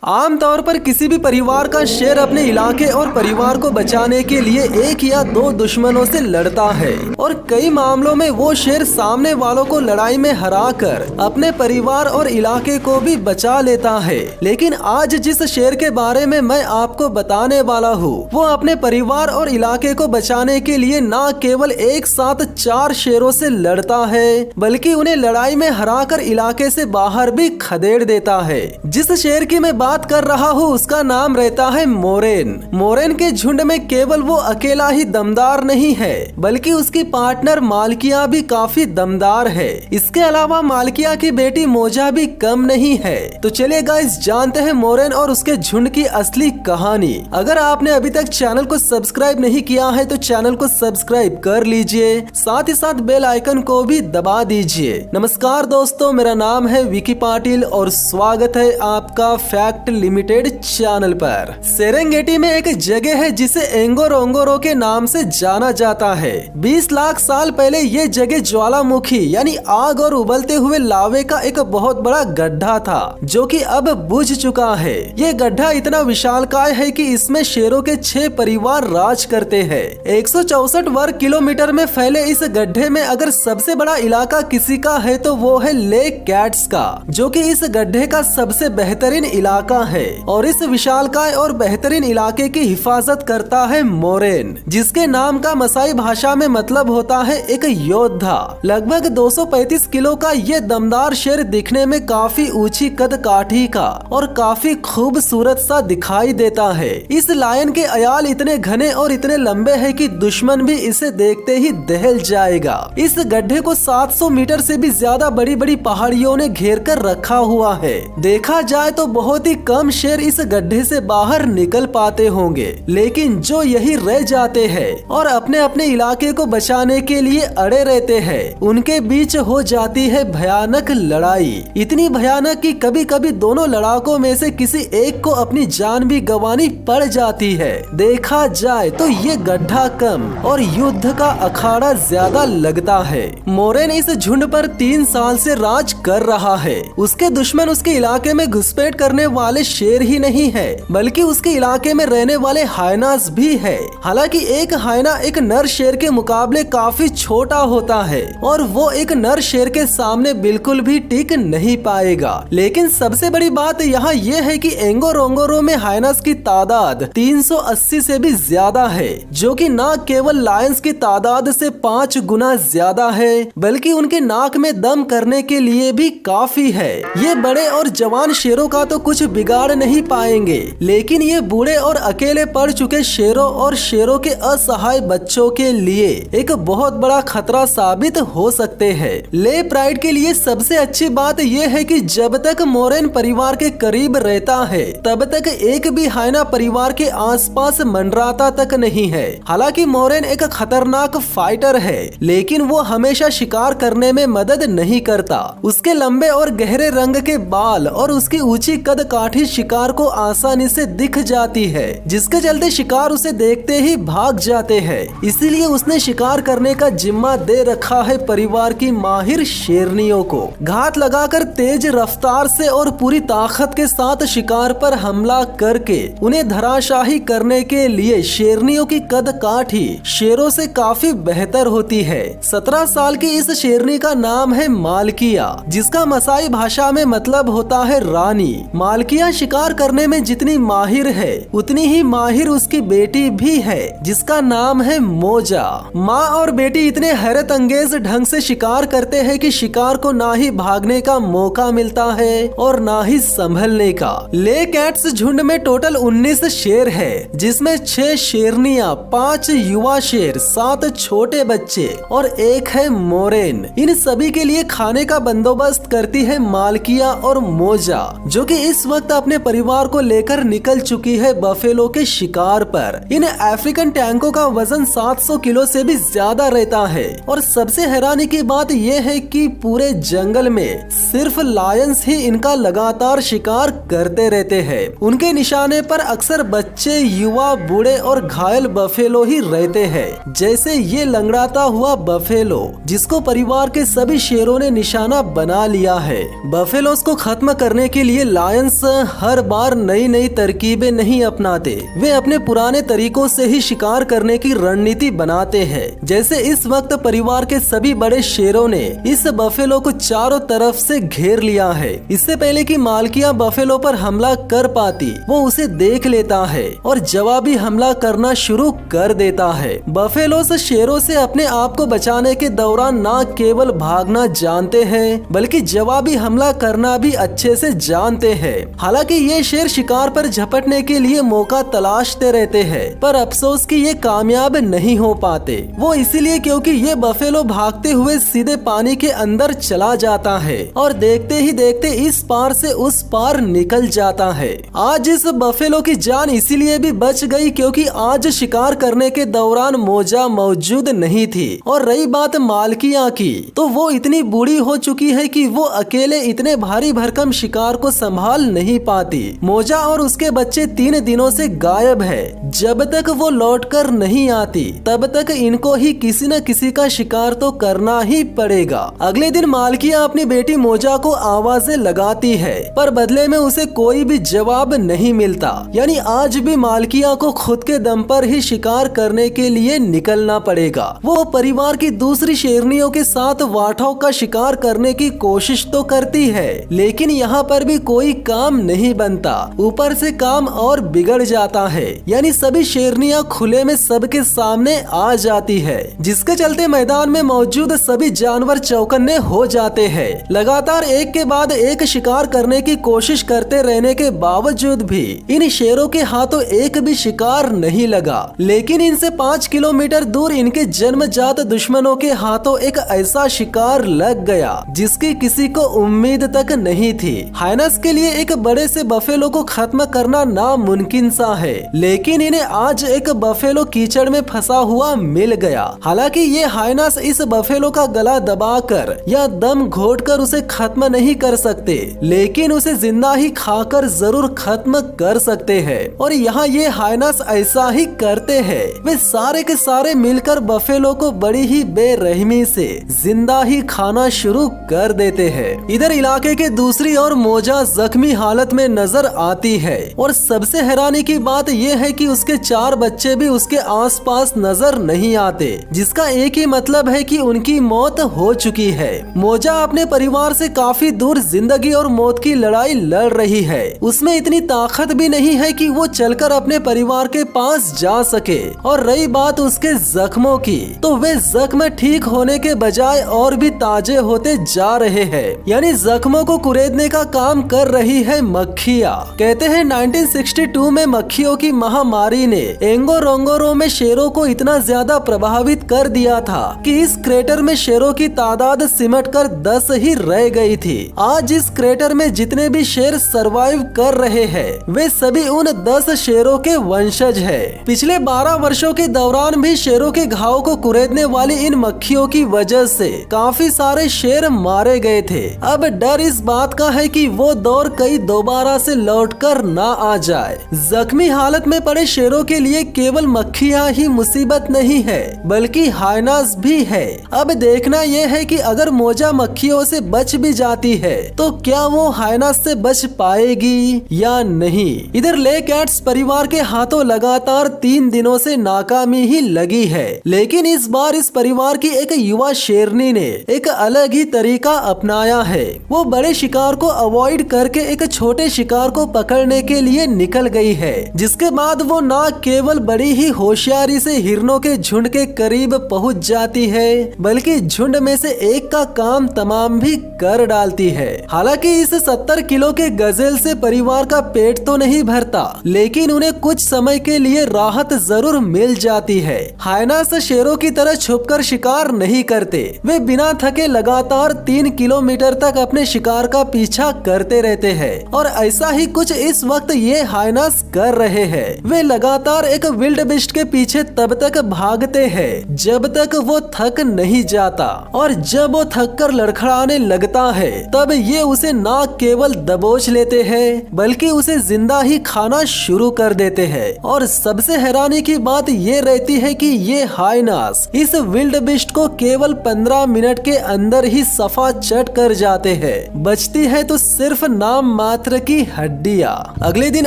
आमतौर पर किसी भी परिवार का शेर अपने इलाके और परिवार को बचाने के लिए एक या दो दुश्मनों से लड़ता है और कई मामलों में वो शेर सामने वालों को लड़ाई में हराकर अपने परिवार और इलाके को भी बचा लेता है। लेकिन आज जिस शेर के बारे में मैं आपको बताने वाला हूँ वो अपने परिवार और इलाके को बचाने के लिए न केवल एक साथ 4 शेरों से लड़ता है बल्कि उन्हें लड़ाई में हराकर इलाके से बाहर भी खदेड़ देता है। जिस शेर की मैं बात कर रहा हूँ उसका नाम रहता है मोरेन। मोरेन के झुंड में केवल वो अकेला ही दमदार नहीं है बल्कि उसकी पार्टनर मालकिया भी काफी दमदार है। इसके अलावा मालकिया की बेटी मोजा भी कम नहीं है। तो चलिए गाइस जानते हैं मोरेन और उसके झुंड की असली कहानी। अगर आपने अभी तक चैनल को सब्सक्राइब नहीं किया है तो चैनल को सब्सक्राइब कर लीजिए, साथ ही साथ बेल आइकन को भी दबा दीजिए। नमस्कार दोस्तों, मेरा नाम है विकी पाटिल और स्वागत है आपका फैक्ट लिमिटेड चैनल पर। सेरेंगेटी में एक जगह है जिसे एंगोरोंगोरो के नाम से जाना जाता है। 20 लाख साल पहले ये जगह ज्वालामुखी यानी आग और उबलते हुए लावे का एक बहुत बड़ा गड्ढा था जो कि अब बुझ चुका है। ये गड्ढा इतना विशालकाय है कि इसमें शेरों के 6 परिवार राज करते हैं। 164 वर्ग किलोमीटर में फैले इस गड्ढे में अगर सबसे बड़ा इलाका किसी का है तो वो है लेक कैट्स का, जो कि इस गड्ढे का सबसे बेहतरीन इलाका है। और इस विशालकाय और बेहतरीन इलाके की हिफाजत करता है मोरेन, जिसके नाम का मसाई भाषा में मतलब होता है एक योद्धा। लगभग 235 किलो का ये दमदार शेर दिखने में काफी ऊंची कद काठी का और काफी खूबसूरत सा दिखाई देता है। इस लायन के अयाल इतने घने और इतने लंबे हैं कि दुश्मन भी इसे देखते ही दहल जाएगा। इस गड्ढे को 700 मीटर से भी ज्यादा बड़ी बड़ी पहाड़ियों ने घेर कर रखा हुआ है। देखा जाए तो बहुत ही कम शेर इस गड्ढे से बाहर निकल पाते होंगे, लेकिन जो यही रह जाते हैं और अपने अपने इलाके को बचाने के लिए अड़े रहते हैं, उनके बीच हो जाती है भयानक लड़ाई। इतनी भयानक कि कभी कभी दोनों लड़ाकों में से किसी एक को अपनी जान भी गंवानी पड़ जाती है। देखा जाए तो ये गड्ढा कम और युद्ध का अखाड़ा ज्यादा लगता है। मोरेन इस झुंड पर 3 साल से राज कर रहा है। उसके दुश्मन उसके इलाके में घुसपैठ करने वाले शेर ही नहीं है बल्कि उसके इलाके में रहने वाले हायनास भी है। हालांकि एक हायना एक नर शेर के मुकाबले काफी छोटा होता है और वो एक नर शेर के सामने बिल्कुल भी टिक नहीं पाएगा। लेकिन सबसे बड़ी बात यहाँ ये है कि एंगोरोंगोरो में हायनास की तादाद 380 से भी ज्यादा है, जो कि न केवल लायंस की तादाद से 5 गुना ज्यादा है बल्कि उनके नाक में दम करने के लिए भी काफी है। ये बड़े और जवान शेरों का तो कुछ बिगाड़ नहीं पाएंगे, लेकिन ये बूढ़े और अकेले पड़ चुके शेरों और शेरों के असहाय बच्चों के लिए एक बहुत बड़ा खतरा साबित हो सकते हैं। ले प्राइड के लिए सबसे अच्छी बात यह है कि जब तक मोरेन परिवार के करीब रहता है तब तक एक भी हायना परिवार के आसपास मंडराता तक नहीं है। हालांकि मोरेन एक खतरनाक फाइटर है, लेकिन वो हमेशा शिकार करने में मदद नहीं करता। उसके लंबे और गहरे रंग के बाल और उसकी ऊंची कद काठी शिकार को आसानी से दिख जाती है, जिसके चलते शिकार उसे देखते ही भाग जाते हैं। इसीलिए उसने शिकार करने का जिम्मा दे रखा है परिवार की माहिर शेरनियों को। घात लगाकर तेज रफ्तार से और पूरी ताकत के साथ शिकार पर हमला करके उन्हें धराशाही करने के लिए शेरनियों की कद काठी शेरों से काफी बेहतर होती है। 17 साल की इस शेरनी का नाम है मालकिया, जिसका मसाई भाषा में मतलब होता है रानी। मालकिया शिकार करने में जितनी माहिर है उतनी ही माहिर उसकी बेटी भी है, जिसका नाम है मोजा। माँ और बेटी इतने हैरत अंगेज ढंग से शिकार करते हैं कि शिकार को ना ही भागने का मौका मिलता है और ना ही संभलने का। ले कैट्स झुंड में टोटल 19 शेर है, जिसमें 6 शेरनियाँ, 5 युवा शेर, 7 छोटे बच्चे और 1 है मोरेन। इन सभी के लिए खाने का बंदोबस्त करती है मालकिया और मोजा, जो कि इस वक्त अपने परिवार को लेकर निकल चुकी है बफेलो के शिकार पर। इन अफ्रीकन टैंकों का वजन 700 किलो से भी ज्यादा रहता देता है। और सबसे हैरानी की बात यह है कि पूरे जंगल में सिर्फ लायंस ही इनका लगातार शिकार करते रहते हैं। उनके निशाने पर अक्सर बच्चे, युवा, बूढ़े और घायल बफेलो ही रहते हैं। जैसे ये लंगड़ाता हुआ बफेलो जिसको परिवार के सभी शेरों ने निशाना बना लिया है। बफेलोस को खत्म करने के लिए लायंस हर बार नई नई तरकीबें नहीं अपनाते। वे अपने पुराने तरीकों से ही शिकार करने की रणनीति बनाते हैं। जैसे इस वक्त परिवार के सभी बड़े शेरों ने इस बफेलो को चारों तरफ से घेर लिया है। इससे पहले कि मालकिया बफेलो पर हमला कर पाती, वो उसे देख लेता है और जवाबी हमला करना शुरू कर देता है। बफेलोस शेरों से अपने आप को बचाने के दौरान न केवल भागना जानते हैं बल्कि जवाबी हमला करना भी अच्छे से जानते हैं। हालांकि ये शेर शिकार पर झपटने के लिए मौका तलाशते रहते हैं, पर अफसोस कि ये कामयाब नहीं हो पाते। वो इसीलिए क्योंकि ये बफेलो भागते हुए सीधे पानी के अंदर चला जाता है और देखते ही देखते इस पार से उस पार निकल जाता है। आज इस बफेलो की जान इसीलिए भी बच गई क्योंकि आज शिकार करने के दौरान मोजा मौजूद नहीं थी। और रही बात मालकिया की, तो वो इतनी बूढ़ी हो चुकी है कि वो अकेले इतने भारी भरकम शिकार को संभाल नहीं पाती। मोजा और उसके बच्चे 3 दिनों से गायब है। जब तक वो लौटकर नहीं आती तब तक इनको ही किसी न किसी का शिकार तो करना ही पड़ेगा। अगले दिन मालकिया अपनी बेटी मोजा को आवाजें लगाती है, पर बदले में उसे कोई भी जवाब नहीं मिलता। यानी आज भी मालकिया को खुद के दम पर ही शिकार करने के लिए निकलना पड़ेगा। वो परिवार की दूसरी शेरनियों के साथ वाठों का शिकार करने की कोशिश तो करती है, लेकिन यहाँ पर भी कोई काम नहीं बनता। ऊपर से काम और बिगड़ जाता है। यानी सभी शेरनियां खुले में सबके सामने आ जाती है, जिसके चलते मैदान में मौजूद सभी जानवर चौकन्ने हो जाते हैं। लगातार एक के बाद एक शिकार करने की कोशिश करते रहने के बावजूद भी इन शेरों के हाथों एक भी शिकार नहीं लगा। लेकिन इनसे 5 किलोमीटर दूर इनके जन्मजात दुश्मनों के हाथों एक ऐसा शिकार लग गया जिसकी किसी को उम्मीद तक नहीं थी। हाइनस के लिए एक बड़े से बफेलो को खत्म करना नामुमकिन सा है, लेकिन इन्हें आज एक बफेलो कीचड़ में फंसा हुआ मिल गया। हालांकि ये हाइनस इस बफेलो का गला दबाकर या दम घोटकर उसे खत्म नहीं कर सकते, लेकिन उसे जिंदा ही खाकर जरूर खत्म कर सकते हैं। और यहाँ ये हाइनस ऐसा ही करते हैं। वे सारे के सारे मिलकर बफेलो को बड़ी ही बेरहमी से जिंदा ही खाना शुरू कर देते हैं। इधर इलाके के दूसरी ओर मोजा जख्मी हालत में नजर आती है और सबसे हैरानी की बात यह है कि उसके 4 बच्चे भी उसके आसपास नजर नहीं आते, जिसका एक ही मतलब है कि उनकी मौत हो चुकी है। मोजा अपने परिवार से काफी दूर जिंदगी और मौत की लड़ाई लड़ रही है। उसमें इतनी ताकत भी नहीं है कि वो चलकर अपने परिवार के पास जा सके। और रही बात उसके जख्मों की, तो वे जख्म ठीक होने के बजाय और भी ताजे होते जा रहे हैं। यानी जख्मों को कुरेदने का काम कर रही है मक्खियाँ। कहते हैं 1962 में मक्खियों की महामारी ने एंगोरोंगोरो में शेरों को इतना ज्यादा प्रभावित कर दिया था कि इस क्रेटर में शेरों की तादाद सिमटकर 10 ही रह गई थी। आज इस क्रेटर में जितने भी शेर सरवाइव कर रहे हैं वे सभी उन 10 शेरों के वंशज है। पिछले 12 वर्षों के दौरान भी शेरों के घाव को कुरेदने वाली इन मक्खियों की वजह से काफी सारे शेर मारे गए थे। अब डर इस बात का है कि वो दौर कई दोबारा से लौटकर ना आ जाए। जख्मी हालत में पड़े शेरों के लिए केवल मक्खियाँ ही मुसीबत नहीं है बल्कि हाइनास भी है। अब देखना यह है कि अगर मोजा मक्खियों से बच भी जाती है तो क्या वो हाइनास से बच पाएगी या नहीं। इधर ले कैट्स परिवार के हाथों लगातार 3 दिनों से नाकामी ही लगी है, लेकिन इस बार इस परिवार की एक युवा शेरनी ने एक अलग ही तरीका अपनाया है। वो बड़े शिकार को अवॉइड करके एक छोटे शिकार को पकड़ने के लिए निकल गई है, जिसके बाद वो न केवल बड़ी ही होशियारी से हिरणों के झुंड के करीब पहुंच जाती है बल्कि झुंड में से एक का काम तमाम भी कर डालती है। हालांकि इस 70 किलो के गजेल से परिवार का पेट तो नहीं भरता, लेकिन उन्हें कुछ समय के लिए राहत जरूर मिल जाती है। हाइनास शेरों की तरह छुपकर शिकार नहीं करते। वे बिना थके लगातार 3 किलोमीटर तक अपने शिकार का पीछा करते रहते हैं और ऐसा ही कुछ इस वक्त ये हाइनास कर रहे हैं। वे लगातार एक विल्ड बिस्ट के पीछे तब तक भागते हैं जब तक वो थक नहीं जाता और जब वो थक कर लड़खड़ाने लगता है तब ये उसे ना केवल दबोच लेते हैं बल्कि उसे जिंदा ही खाना शुरू कर देते हैं। और सबसे हैरानी की बात ये रहती है कि ये हाइनास इस विल्डबिस्ट को केवल 15 मिनट के अंदर ही सफा चट कर जाते हैं। बचती है तो सिर्फ नाम मात्र की हड्डियां। अगले दिन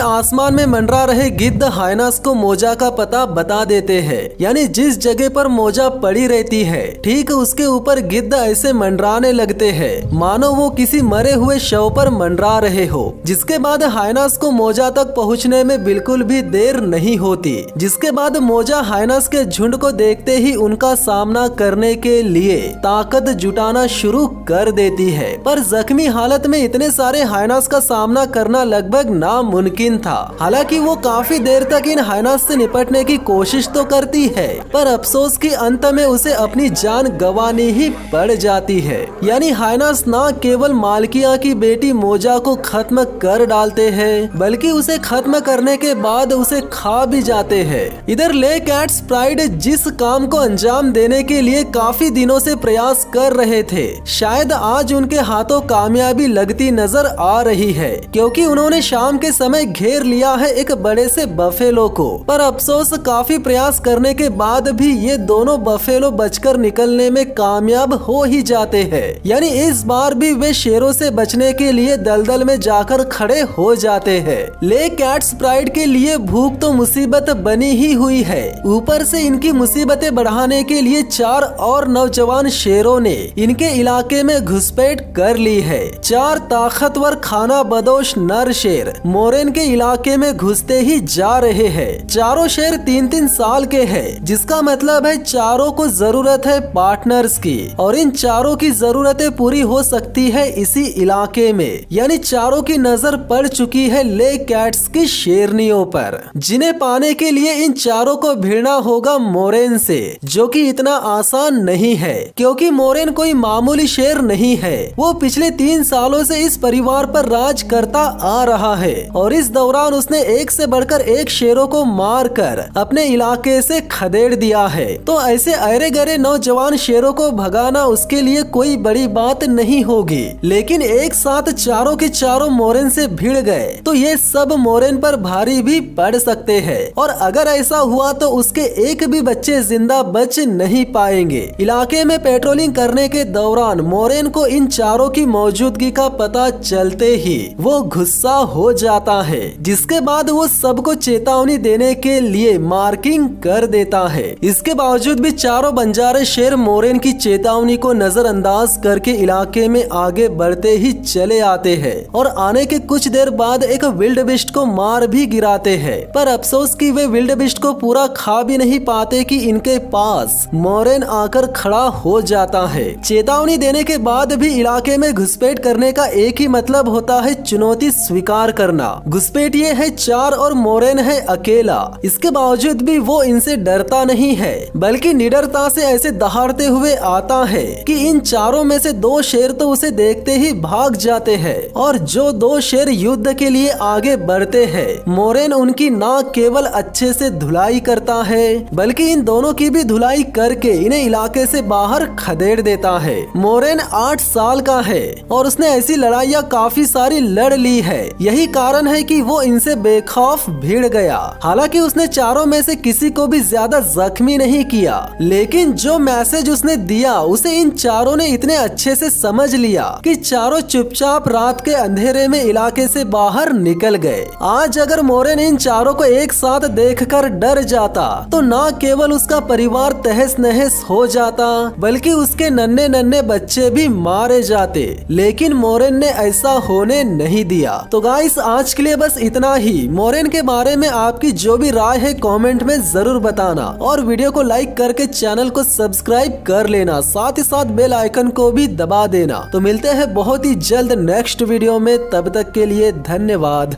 आसमान में मंडरा रहे गिद्ध हाइनास को मोजा का पता बता देते हैं, यानी जिस जगह पर मोजा पड़ी रहती है ठीक उसके ऊपर गिद्ध ऐसे मंडराने लगते हैं मानो वो किसी मरे हुए शव पर मंडरा रहे हो। जिसके बाद हाइनास को मोजा तक पहुंचने में बिल्कुल भी देर नहीं होती। जिसके बाद मोजा हाइनास के झुंड को देखते ही उनका सामना करने के लिए ताकत जुटाना शुरू कर देती है। पर जख्मी हालत में इतने सारे हाइनास का सामना करना लगभग नामुमकिन था। हालांकि वो काफी देर तक इन हाइनास से निपटने की कोशिश तो करती है पर अफसोस के अंत में उसे अपनी जान गंवानी ही पड़ जाती है। यानी हाइनास ना केवल मालकिया की बेटी मोजा को खत्म कर डालते हैं बल्कि उसे खत्म करने के बाद उसे खा भी जाते हैं। इधर ले कैट्स प्राइड जिस काम को अंजाम देने के लिए काफी दिनों से प्रयास कर रहे थे शायद आज उनके हाथों कामयाबी लगती नजर आ रही है, क्योंकि उन्होंने शाम के समय घेर लिया है एक बड़े से बफेलो को। पर अफसोस काफी प्रयास करने के बाद भी ये दोनों बफेलो बचकर निकलने में कामयाब हो ही जाते हैं। यानी इस बार भी वे शेरों से बचने के लिए दलदल में जाकर खड़े हो जाते हैं। ले कैट्स प्राइड के लिए भूख तो मुसीबत बनी ही हुई है, ऊपर से इनकी मुसीबतें बढ़ाने के लिए 4 और नौजवान शेरों ने इनके इलाके में घुसपैठ कर ली है। 4 ताकतवर खाना बदोश नर शेर मोरेन के इलाके में घुसते ही जा रहे हैं। चारों शेर 3-3 साल के हैं, जिसका मतलब है चारों को जरूरत है पार्टनर्स की और इन चारों की जरूरतें पूरी हो सकती है इसी इलाके में। यानी चारों की नजर पड़ चुकी है ले कैट्स की शेरनियों पर, जिन्हें पाने के लिए इन चारों को भिड़ना होगा मोरेन से, जो कि इतना आसान नहीं है क्योंकि मोरेन कोई मामूली शेर नहीं है। वो पिछले 3 सालों से इस परिवार पर राज करता आ रहा है और इस दौरान उसने एक से बढ़कर एक शेरों को मारकर अपने इलाके से खदेड़ दिया है। तो ऐसे अरे गरे नौजवान शेरों को भगाना उसके लिए कोई बड़ी बात नहीं होगी, लेकिन एक साथ चारों के चारों मोरेन से भिड़ गए तो ये सब मोरेन पर भारी भी पड़ सकते हैं और अगर ऐसा हुआ तो उसके एक भी बच्चे जिंदा बच नहीं पाएंगे। इलाके में पेट्रोलिंग करने के दौरान मोरेन को इन चारों की मौजूदगी का पता चलते ही वो गुस्सा हो जाता है, जिसके बाद वो सबको चेतावनी देने के लिए मार्किंग कर देता है। इसके बावजूद भी चारों बंजारे शेर मोरेन की चेतावनी को नजरअंदाज करके इलाके में आगे बढ़ते ही चले आते हैं और आने के कुछ देर बाद एक विल्डबिस्ट को मार भी गिराते हैं। पर अफसोस कि वे विल्डबिस्ट को पूरा खा भी नहीं पाते कि इनके पास मोरेन आकर खड़ा हो जाता है। चेतावनी देने के बाद भी इलाके में घुसपैठ करने का एक ही मतलब होता है चुनौती स्वीकार करना। घुसपैठिए है 4 और मोरेन है अकेला। इसके बावजूद भी वो इनसे डरता नहीं है बल्कि निडरता से ऐसे दहाड़ते हुए आता है कि इन चारों में से 2 शेर तो उसे देखते ही भाग जाते हैं और जो 2 शेर युद्ध के लिए आगे बढ़ते हैं मोरेन उनकी ना केवल अच्छे से धुलाई करता है बल्कि इन दोनों की भी धुलाई करके इन्हें इलाके से बाहर खदेड़ देता है। मोरेन 8 साल का है और उसने ऐसी लड़ाइयाँ काफी सारी लड़ ली है, यही कारण है कि वो इनसे बेखौफ भिड़ गया। हालांकि उसने चारों में से किसी को भी ज्यादा जख्मी नहीं किया, लेकिन जो मैसेज उसने दिया उसे इन चारों ने इतने अच्छे से समझ लिया कि चारों चुपचाप रात के अंधेरे में इलाके से बाहर निकल गए। आज अगर मोरेन इन चारों को एक साथ देखकर डर जाता तो ना केवल उसका परिवार तहस नहस हो जाता बल्कि उसके नन्हे नन्हे बच्चे भी मारे जाते, लेकिन मोरेन ने ऐसा होने नहीं दिया। तो गाइस आज के लिए बस इतना ही। मोरेन के बारे में आपकी जो भी राय है कमेंट में जरूर बताना और वीडियो को लाइक करके चैनल को सब्सक्राइब कर लेना, साथ ही साथ बेल आइकन को भी दबा देना। तो मिलते हैं बहुत ही जल्द नेक्स्ट वीडियो में, तब तक के लिए धन्यवाद।